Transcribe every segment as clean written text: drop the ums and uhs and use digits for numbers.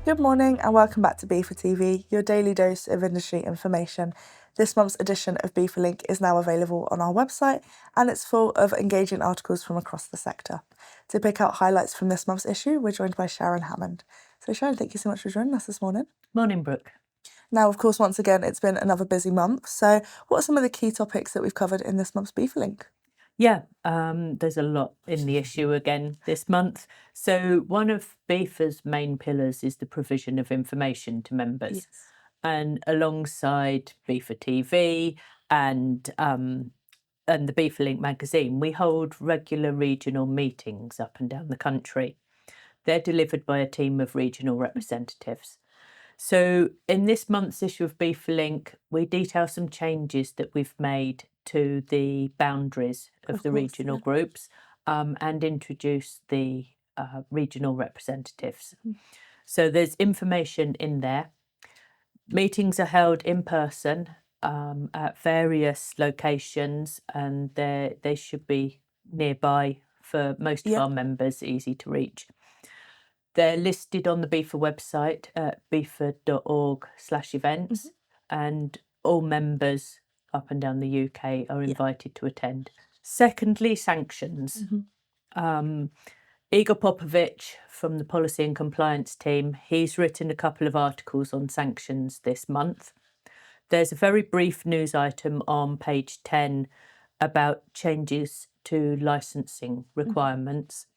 Good morning and welcome back to BIFA TV, your daily dose of industry information. This month's edition of BIFAlink is now available on our website and it's full of engaging articles from across the sector. To pick out highlights from this month's issue, we're joined by Sharon Hammond. So Sharon, thank you so much for joining us this morning. Morning, Brooke. Now, of course, once again, it's been another busy month. So what are some of the key topics that we've covered in this month's BIFAlink? Yeah, there's a lot in the issue again this month. So one of BIFA's main pillars is the provision of information to members. Yes. And alongside BIFA TV and the BIFAlink magazine, we hold regular regional meetings up and down the country. They're delivered by a team of regional representatives. So in this month's issue of BIFAlink, we detail some changes that we've made to the boundaries of the regional groups and introduce the regional representatives. So there's information in there. Meetings are held in person at various locations, and they should be nearby for most of our members, easy to reach. They're listed on the BIFA website at bifa.org/events, and all members up and down the UK are invited to attend. Secondly, sanctions. Igor Popovich from the Policy and Compliance team, he's written a couple of articles on sanctions this month. There's a very brief news item on page 10 about changes to licensing requirements.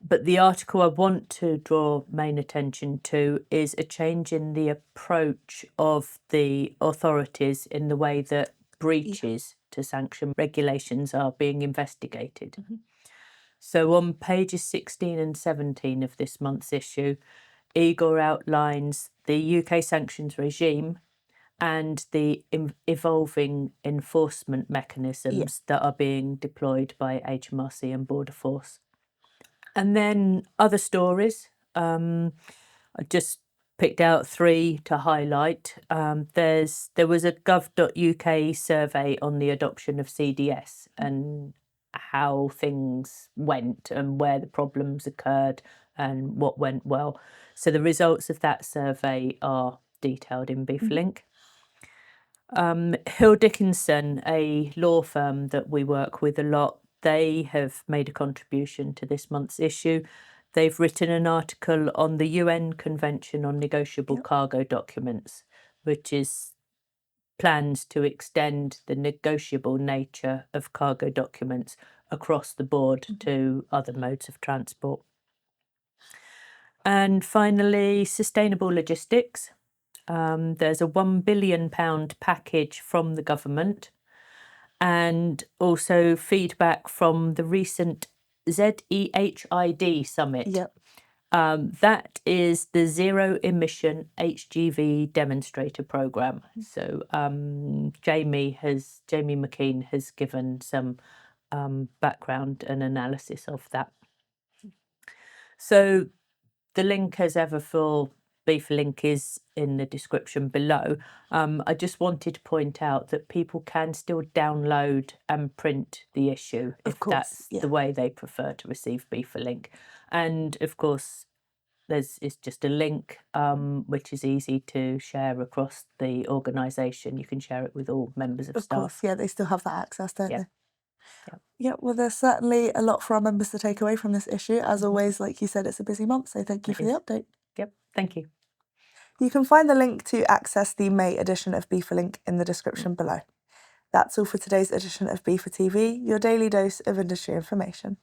But the article I want to draw main attention to is a change in the approach of the authorities in the way that breaches to sanction regulations are being investigated. So on pages 16 and 17 of this month's issue, Igor outlines the UK sanctions regime and the evolving enforcement mechanisms that are being deployed by HMRC and Border Force. And then other stories, I just picked out 3 to highlight. There was a gov.uk survey on the adoption of CDS and how things went and where the problems occurred and what went well. So the results of that survey are detailed in BIFAlink. Hill Dickinson, a law firm that we work with a lot, they have made a contribution to this month's issue. They've written an article on the UN Convention on Negotiable Cargo Documents, which is plans to extend the negotiable nature of cargo documents across the board to other modes of transport. And finally, sustainable logistics. There's a £1 billion package from the government, and also feedback from the recent ZEHID summit. That is the Zero Emission HGV Demonstrator Programme. So Jamie McKean has given some background and analysis of that. So the link, as ever, for BIFAlink is in the description below. I just wanted to point out that people can still download and print the issue if that's the way they prefer to receive BIFAlink. And of course, it's just a link which is easy to share across the organisation. You can share it with all members of staff. Of course, they still have that access, don't they? Yeah, well, there's certainly a lot for our members to take away from this issue. As always, like you said, it's a busy month, so thank you for the update. Yep, thank you. You can find the link to access the May edition of BIFAlink in the description below. That's all for today's edition of BIFA TV, your daily dose of industry information.